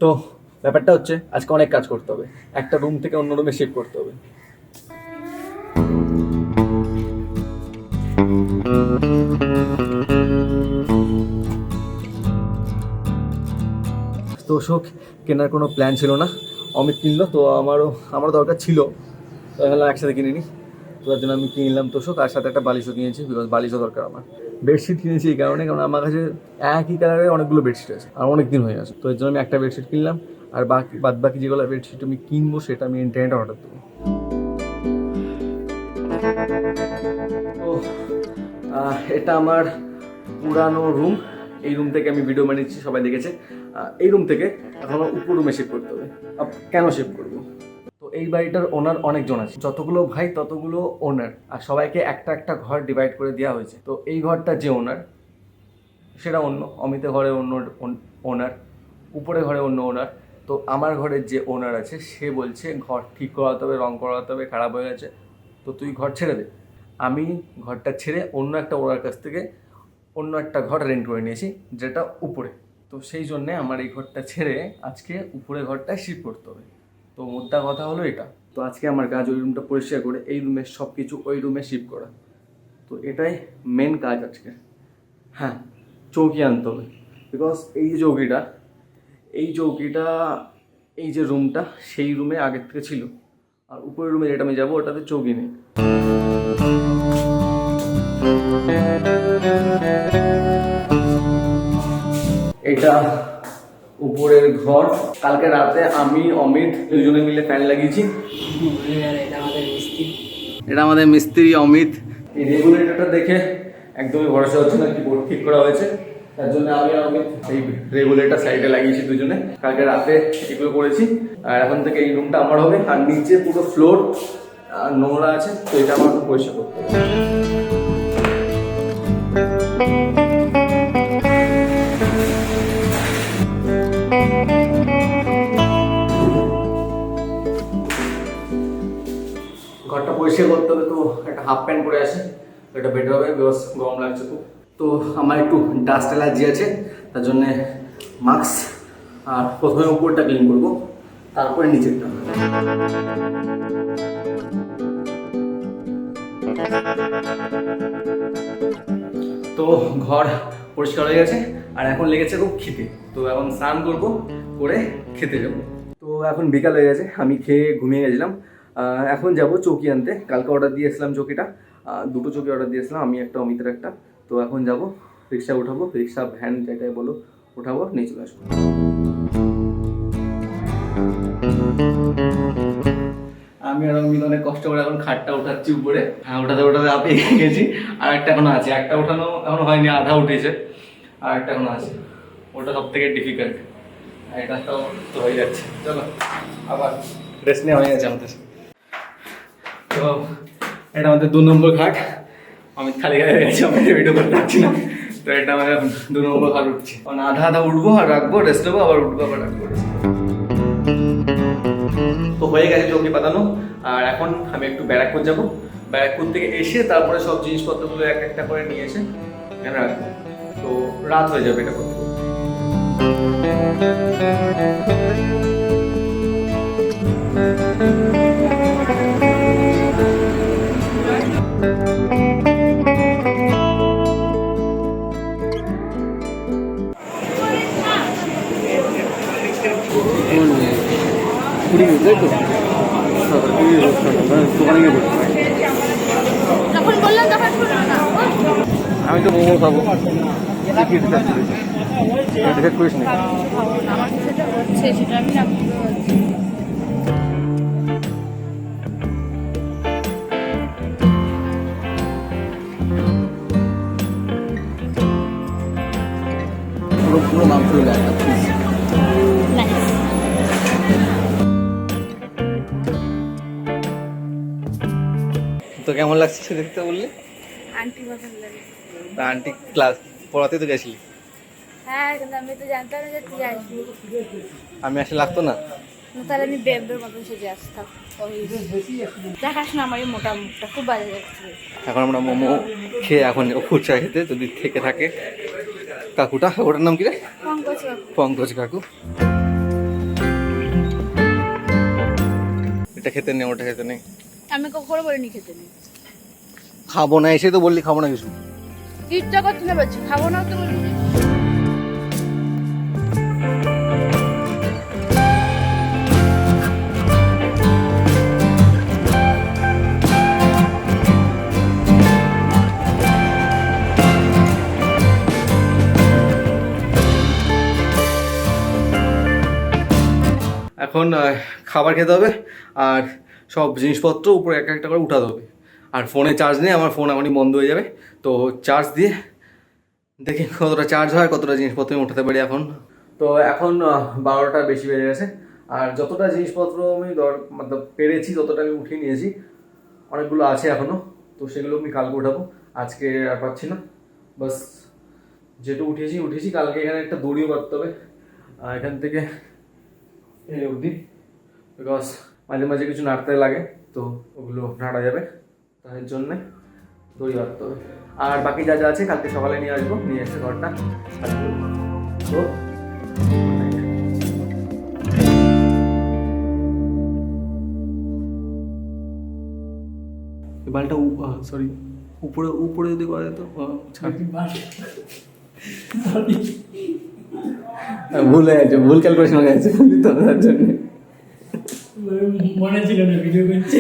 তো ব্যাপারটা হচ্ছে আজকে অনেক কাজ করতে হবে, একটা রুম থেকে অন্য রুমে শিফট করতে হবে। তোষক কেনার কোনো প্ল্যান ছিল না, অমিত কিনলো, তো আমারও দরকার ছিল, তো ভাবলাম একসাথে কিনে নিই। তো তার জন্য আমি কিনলাম তোষক, আর সাথে একটা বালিশও কিনেছি, বিকজ বালিশও দরকার আমার। বেডশিট কিনেছি এই কারণে, কারণ আমার কাছে একই কালারে অনেকগুলো বেডশিট আছে আর অনেক দিন হয়ে গেছে, তো এর জন্য আমি একটা বেডশিট কিনলাম। আর বাকি যেগুলো বেডশিট আমি কিনবো সেটা আমি ইন্টারনেটে অর্ডার দেবো। তো এটা আমার পুরানো রুম, এই রুম থেকে আমি ভিডিও বানিয়েছি, সবাই দেখেছে। এই রুম থেকে এখন আমার উপর রুমে শিফট করতে হবে। কেন শিফট করবো? তো এই বাড়িটার ওনার অনেকজন আছে, যতগুলো ভাই ততগুলো ওনার, আর সবাইকে একটা একটা ঘর ডিভাইড করে দেওয়া হয়েছে। তো এই ঘরটা যে ওনার সেটা অন্য, অমিতের ঘরে অন্য ওনার, উপরে ঘরে অন্য ওনার। তো আমার ঘরের যে ওনার আছে সে বলছে ঘর ঠিক করাতে হবে, রং করাতে হবে, খারাপ হয়ে গেছে, তো তুই ঘর ছেড়ে দে। আমি ঘরটা ছেড়ে অন্য একটা ওনার কাছ থেকে অন্য একটা ঘর রেন্ট করে নিয়েছি, যেটা উপরে। তো সেই জন্যে আমার এই ঘরটা ছেড়ে আজকে উপরে ঘরটায় শিফট করতে হবে। তো মোদ্দা কথা হলো এটা। তো আজকে আমার কাজ ওই রুমটা পরিষ্কার করে এই রুমের সব কিছু ওই রুমে শিফট করা, তো এটাই মেন কাজ আজকে। হ্যাঁ, চৌকি আনতে হবে, বিকজ এই যে চৌকিটা, এই যে রুমটা সেই রুমে আগের থেকে ছিল, আর উপরের রুমে যেটা আমি যাবো ওটাতে চৌকি নেই। এটা উপরের ঘর, কালকে রাতে আমি অমিত দুজনে মিলে ফ্যান লাগিয়েছি। এটা আমাদের মিস্ত্রি অমিত। এই রেগুলেটরটা দেখে একদমই ভরসা হচ্ছে না কি বোর্ড ঠিক করা হয়েছে, তার জন্য আমি আর অমিত এই রেগুলেটর সাইডে লাগিয়েছি দুজনে, কালকে রাতে এগুলো করেছি। আর এখন থেকে এই রুমটা আমার হবে, আর নিচে পুরো ফ্লোর নোংরা আছে, তো এটা আমার পরিষ্কার করতে হবে। ঘরটা পরিষ্কার করতে হবে, তো একটা হাফ প্যান্ট পরে আসি, এটা বেটার হবে, বিকজ গরম লাগছে খুব। তো আমার একটু ডাস্ট অ্যালার্জি আছে, তার জন্যে মাস্ক, আর প্রথমে উপরটা ক্লিন করবো, তারপরে নিচেরটা। তো ঘর পরিষ্কার হয়ে গেছে, আর এখন লেগেছে খুব খিদে, তো এখন স্নান করবো, করে খেতে যাবো। তো এখন বিকাল হয়ে গেছে, আমি খেয়ে ঘুমিয়ে গেছিলাম। এখন যাব চৌকি আনতে, কালকে অর্ডার দিয়েছিলাম চৌকিটা, দুটো চৌকি অর্ডার দিয়েছিলাম, আমি একটা অমিতের একটা। তো এখন যাব রিক্সা উঠাবো, রিক্সা ভ্যান যেটাই বলো উঠাবো, নিয়ে চলে আসবো। আমি আর অমিত অনেক কষ্ট করে এখন খাটটা উঠাচ্ছি উপরে, হ্যাঁ ওঠাতে ওঠাতে আপে গেছি। আর একটা এখনো আছে, একটা ওঠানো এখনো হয়নি, আধা উঠেছে, আর একটা এখনো আছে, ওটা সব থেকে ডিফিকাল্ট। এটা তো হয়ে যাচ্ছে, চলো আবার রেস্ট নেওয়া হয়ে গেছে আমাদের। তো এটা আমাদের 2 নম্বর ঘাট, আমি খালি গায়ে গেছি, আমি ভিডিও করতে পারছি না, তো এটা আমাদের 2 নম্বর ঘাট উঠছি, মানে আধা আধা উঠবো আর রাখবো, রেস্ট নেবো, আবার উঠবো আবার রাখবো। তো হয়ে গেছে চৌকি পাতানো, আর এখন আমি একটু ব্যারাকপুর যাবো, ব্যারাকপুর থেকে এসে তারপরে সব জিনিসপত্রগুলো এক একটা করে নিয়ে এসে এখানে রাখবো, তো রাত হয়ে যাবে এটা করতে। আমি তো মোমো খাবো, করিস না। পুরো মাংস তো কেমন লাগছে দেখতে বললে? আন্টি ভালো লাগে। আন্টি ক্লাস পড়াতে তো গেছিলি? হ্যাঁ, কিন্তু আমি তো জানতাম না যে তুই আসবি। আমি আসলে লাগতো না, তাহলে আমি বেবের মতন সেজে আসতাম। দেখাস না আমার এই মোটা মুখটা, খুব বাজে লাগছে। এখন আমরা মোমো খেয়ে এখন ফুচকা খেতে, যদি থেকে থাকে। কাকুটা, ওটার নাম কি রে? পঙ্কজ। পঙ্কজ কাকু। এটা খেতে নেই, ওটা খেতে নেই। আমি কখনো বলিনি খেতে নেই। খাবো না, এসে তো বললি খাবো না কিছু। ইচ্ছা করছে না বলছি, খাবো না তো বলবি। এখন খাবার খেতে হবে আর সব জিনিসপত্র উপরে এক একটা করে উঠাতে হবে। আর ফোনে চার্জ নেই, আমার ফোন এখনই বন্ধ হয়ে যাবে। তো চার্জ দিয়ে দেখি কতটা চার্জ হয়, কতটা জিনিসপত্র আমি উঠাতে পারি এখন। তো এখন 12টা বেশি বেজে গেছে। আর যতটা জিনিসপত্র আমি মতলব পেরেছি ততটা আমি উঠিয়ে নিয়েছি। অনেকগুলো আছে এখনও, তো সেগুলো আমি কালকে উঠাবো, আজকে আর পাচ্ছি না। বাস যেটু উঠিয়েছি। কালকে এখানে একটা দড়িও বাঁধতে হবে এখান থেকে এই অবধি, বিকজ মাঝে মাঝে কিছু নাড়তে লাগে, তো ওগুলো নাড়া যাবে, তার জন্যে দড়ি বাঁধতে হবে। আর বাকি যা যা আছে কালকে সকালে নিয়ে আসবো, নিয়ে এসে ঘরটা তো বালটা সরি উপরে যদি করা যেত। ভুল হয়ে গেছে, ভুল ক্যালকুলেশন হয়ে গেছে তার জন্য মনে ছিল না ভিডিও করছে।